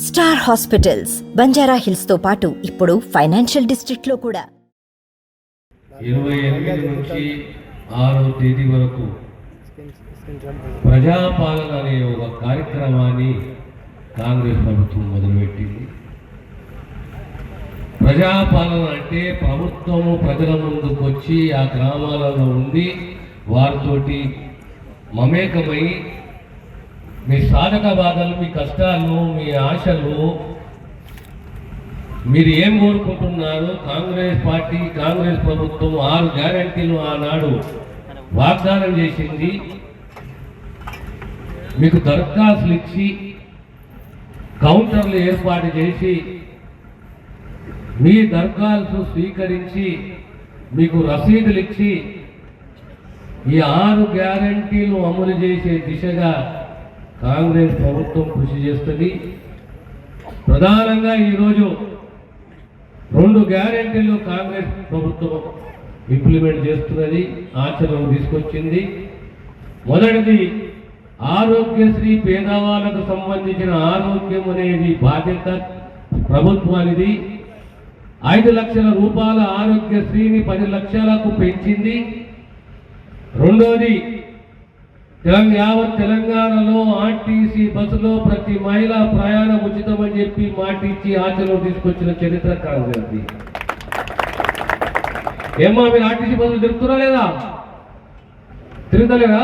Star hospitals Banjara hills తో పాటు ఇప్పుడు ఫైనాన్షియల్ డిస్ట్రిక్ట్ లో కూడా 28 నుంచి 6వ తేదీ వరకు ప్రజాపాలన అనే ఒక కార్యక్రమాన్ని కాంగ్రెస్ ప్రభుత్వం మొదలుపెట్టింది. ప్రజాపాలన అంటే ప్రభుత్వము ప్రజల ముందుకు వచ్చి ఆ గ్రామాలలో ఉండి వారితోటి మమేకమై మీ సాధక బాధలు, మీ కష్టాలు, మీ ఆశలు, మీరు ఏం కోరుకుంటున్నారు, కాంగ్రెస్ పార్టీ, కాంగ్రెస్ ప్రభుత్వం 6 గ్యారెంటీలు ఆనాడు వాగ్దానం చేసింది. మీకు దరఖాస్తులు ఇచ్చి కౌంటర్లు ఏర్పాటు చేసి మీ దరఖాస్తు స్వీకరించి మీకు రసీదులు ఇచ్చి ఈ 6 గ్యారెంటీలు అమలు చేసే దిశగా కాంగ్రెస్ ప్రభుత్వం కృషి చేస్తుంది. ప్రధానంగా ఈరోజు 2 గ్యారెంటీలు కాంగ్రెస్ ప్రభుత్వం ఇంప్లిమెంట్ చేస్తున్నది, ఆచరణకు తీసుకొచ్చింది. మొదటిది ఆరోగ్యశ్రీ, పేదవాళ్లకు సంబంధించిన ఆరోగ్యం అనేది బాధ్యత ప్రభుత్వానిది. 5 లక్షల రూపాయల ఆరోగ్యశ్రీని 10 లక్షలకు పెంచింది. రెండోది యావత్ తెలంగాణలో ఆర్టీసీ బస్సులో ప్రతి మహిళ ప్రయాణం ఉచితమని చెప్పి మాటిచ్చి ఆచరణ తీసుకొచ్చిన చరిత్ర కాంగ్రెస్. ఏమా మీరు ఆర్టీసీ బస్సులు తిరుగుతురా లేదా? తిరుగుతలేరా?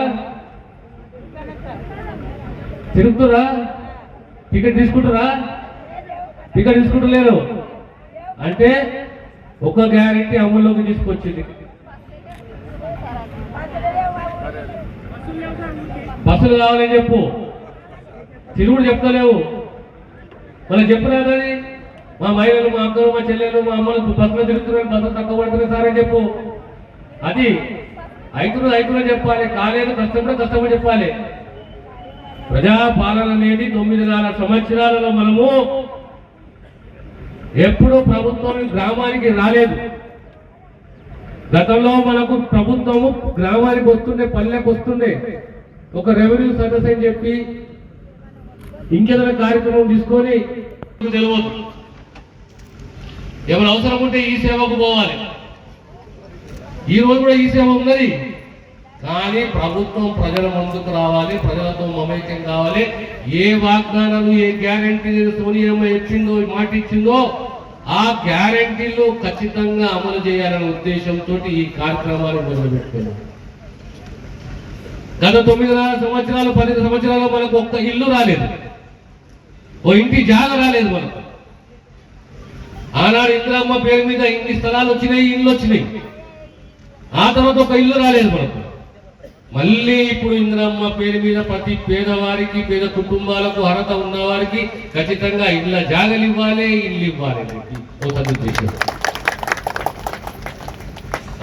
తిరుగుతురా? టికెట్ తీసుకుంటారా? టికెట్ తీసుకుంటలేరు అంటే ఒక గ్యారెంటీ అమల్లోకి తీసుకొచ్చింది. బస్సులు కావాలని చెప్పు, తిరుగుడు చెప్తలేవు. మనం చెప్పలేదని మా మహిళలు, మా అక్కలు, మా చెల్లెలు, మా అమ్మలు బస్సులో తిరుగుతున్నారని, బస్సులు తక్కువ పడుతున్నాయి సార్ అని చెప్పు. అది ఐదులో చెప్పాలి, కాలేదు కష్టపడి చెప్పాలి. ప్రజాపాలన అనేది 9.5 సంవత్సరాలలో మనము ఎప్పుడూ ప్రభుత్వం గ్రామానికి రాలేదు. గతంలో మనకు ప్రభుత్వము గ్రామానికి వస్తుండే, పల్లెకు వస్తుండే, ఒక రెవెన్యూ సదస్సు అని చెప్పి ఇంకేదైనా కార్యక్రమం తీసుకొని తెలియదు. ఏమైనా అవసరం ఉంటే ఈ సేవకు పోవాలి. ఈ రోజు కూడా ఈ సేవ ఉన్నది, కానీ ప్రభుత్వం ప్రజల ముందుకు రావాలి, ప్రజలతో మమేకం కావాలి. ఏ వాగ్దానాలు, ఏ గ్యారెంటీలు సోనియమ్మ ఇచ్చిందో, మాట ఇచ్చిందో ఆ గ్యారెంటీలు ఖచ్చితంగా అమలు చేయాలనే ఉద్దేశంతో ఈ కార్యక్రమాన్ని మొదలుపెట్టుకున్నాం. గత 9.5 సంవత్సరాలు, 10 సంవత్సరాలు మనకు ఒక్క ఇల్లు రాలేదు, ఓ ఇంటి జాగ రాలేదు మనకు. ఆనాడు ఇందిరమ్మ పేరు మీద ఇన్ని స్థలాలు వచ్చినాయి, ఇల్లు వచ్చినాయి. ఆ తర్వాత ఒక ఇల్లు రాలేదు మనకు. మళ్ళీ ఇప్పుడు ఇందిరమ్మ పేరు మీద ప్రతి పేదవారికి, పేద కుటుంబాలకు, అర్హత ఉన్న వారికి ఖచ్చితంగా ఇళ్ళ జాగలు ఇవ్వాలి, ఇల్లు ఇవ్వాలి.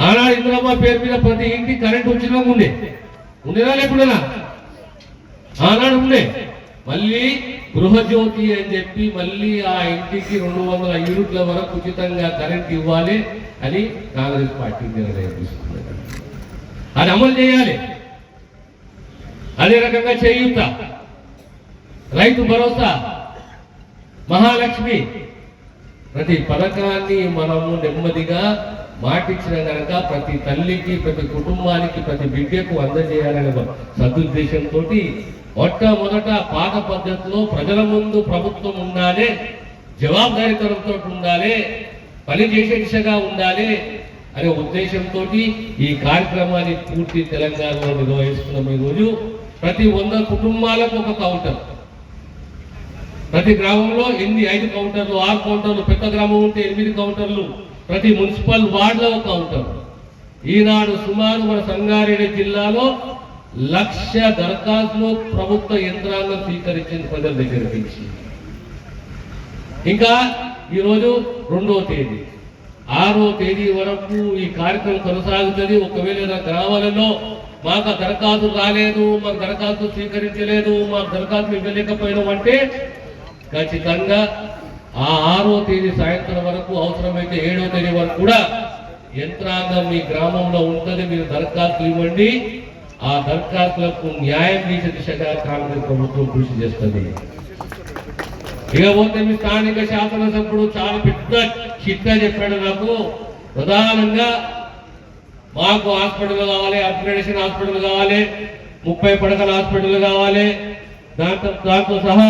ఆనాడు ఇందిరమ్మ పేరు మీద ప్రతి ఇంటి కరెంట్ వచ్చినా ఉండేదా లేకుండా? ఆనాడు ఉండే. మళ్ళీ గృహజ్యోతి అని చెప్పి మళ్ళీ ఆ ఇంటికి 200 యూనిట్ల వరకు ఉచితంగా కరెంట్ ఇవ్వాలి అని కాంగ్రెస్ పార్టీ నిర్ణయం తీసుకున్నారు. అది అమలు చేయాలి. అదే రకంగా చేయూత, రైతు భరోసా, మహాలక్ష్మి, ప్రతి పథకాన్ని మనము నెమ్మదిగా మాటిచ్చిన కనుక ప్రతి తల్లికి, ప్రతి కుటుంబానికి, ప్రతి బిడ్డకు అందజేయాలనే సదుద్దేశంతో మొట్టమొదట పాత పద్ధతిలో ప్రజల ముందు ప్రభుత్వం ఉండాలి, జవాబుదారీతనంతో ఉండాలి, పని చేసే దిశగా ఉండాలి అనే ఉద్దేశంతో ఈ కార్యక్రమాన్ని పూర్తి తెలంగాణలో నిర్వహిస్తున్నాం. ఈరోజు ప్రతి 100 కుటుంబాలకు ఒక కౌంటర్, ప్రతి గ్రామంలో 5 కౌంటర్లు, 6 కౌంటర్లు, పెద్ద గ్రామం ఉంటే 8 కౌంటర్లు, ప్రతి మున్సిపల్ వార్డులో ఒక కౌంటర్. ఈనాడు సుమారు మన సంగారెడ్డి జిల్లాలో 1,00,000 దరఖాస్తులు ప్రభుత్వ యంత్రాంగం స్వీకరించింది ప్రజల దగ్గర నుంచి. ఇంకా ఈరోజు 2వ తేదీ, 6వ తేదీ వరకు ఈ కార్యక్రమం కొనసాగుతుంది. ఒకవేళ గ్రామాలలో మాకు దరఖాస్తు రాలేదు, మాకు దరఖాస్తు స్వీకరించలేదు, మాకు దరఖాస్తు ఇవ్వలేకపోయినాం అంటే ఖచ్చితంగా ఆ 6వ తేదీ సాయంత్రం వరకు, అవసరమైతే 7వ తేదీ వరకు కూడా యంత్రాంగం మీ గ్రామంలో ఉంటుంది. మీరు దరఖాస్తులు ఇవ్వండి. ఆ దరఖాస్తులకు న్యాయం చేసే దిశగా కాంగ్రెస్ ప్రభుత్వం కృషి చేస్తుంది. ఇకపోతే మీ స్థానిక శాసనసభ్యుడు చాలా పెద్ద చిట్టా చెప్పాడు నాకు. ప్రధానంగా మాకు హాస్పిటల్ కావాలి, అప్గ్రేడేషన్ హాస్పిటల్ కావాలి, 30 పడకల హాస్పిటల్ కావాలి, దాంతో సహా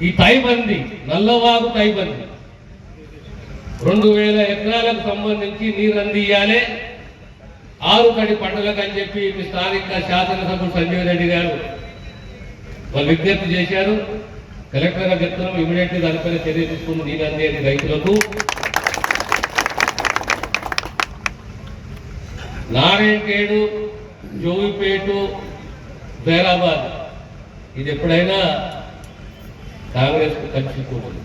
ఈ తైబంది నల్లవాగు తైబంది 2000 ఎకరాలకు సంబంధించి నీరు అందియాలి, 6 కడి పంటలకు అని చెప్పి మీ స్థానిక శాసనసభ్యుడు సంజయ్ రెడ్డి గారు వాళ్ళు విజ్ఞప్తి చేశారు. కలెక్టర్ గారు చెప్తున్నాం, ఇమీడియట్లీ దానిపైన చర్య తీసుకుని నీరు అందేది రైతులకు. నారాయణఖేడ్, జోగిపేట, జైరాబాద్ ఇది ఎప్పుడైనా కాంగ్రెస్ కు కలిసిపోతుంది.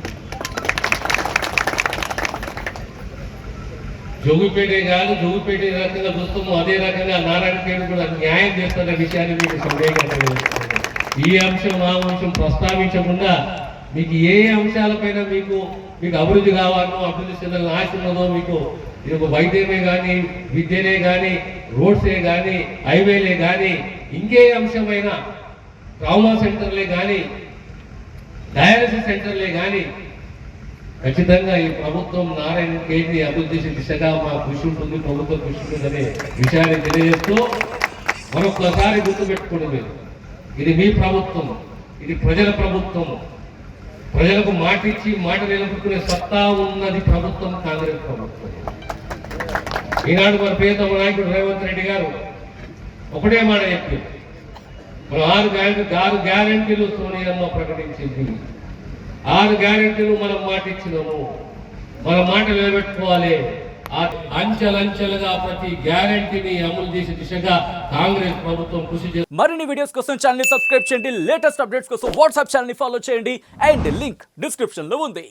జోగిపేటే కాదు, జోగిపేట ఏ రకంగా చూస్తామో అదే రకంగా నారాయణఖేడ్ కూడా న్యాయం చేస్తున్న విషయాన్ని మీకు సందేహంగా ఈ అంశం ఆ అంశం ప్రస్తావించకుండా మీకు ఏ అంశాలపైన మీకు అభివృద్ధి కావాలో, అభివృద్ధి చెందాలని ఆశ ఉన్నదో, మీకు ఇది ఒక వైద్యమే కానీ, విద్యనే కానీ, రోడ్సే కానీ, హైవేలే కానీ, ఇంకే అంశమైనా ట్రామా సెంటర్లే కానీ, డయాలసిస్ సెంటర్లే కానీ ఖచ్చితంగా ఈ ప్రభుత్వం నారాయణఖేడ్ని అభివృద్ధి చేసే దిశగా మా కృషి ఉంటుంది, ప్రభుత్వం కృషి ఉంటుందనే విషయాన్ని తెలియజేస్తూ మరొకసారి గుర్తుపెట్టుకోండి, మీరు ఇది మీ ప్రభుత్వం, ఇది ప్రజల ప్రభుత్వం. ప్రజలకు మాట ఇచ్చి మాట నిలబెట్టుకునే సత్తా ఉన్నది ప్రభుత్వం, కాంగ్రెస్ ప్రభుత్వం. ఈనాడు మన ప్రియతమ నాయకుడు రేవంత్ రెడ్డి గారు ఒకటే మాట చెప్పి మనం 6 గ్యారెంటీలు సోనియమ్మ ప్రకటించింది. 6 గ్యారెంటీలు మనం మాట ఇచ్చినాము, మన మాట నిలబెట్టుకోవాలి. అంచెలంచెలుగా ప్రతి గ్యారెంటీని అమలు చేసే దిశగా కాంగ్రెస్ ప్రభుత్వం కృషి చేస్తుంది. మరిన్ని వీడియోస్ కోసం ఛానల్ ని సబ్స్క్రైబ్ చేయండి, లేటెస్ట్ అప్డేట్స్ కోసం వాట్సాప్ ఛానల్ ని ఫాలో చేయండి అండ్ లింక్ డిస్క్రిప్షన్ లో ఉంది.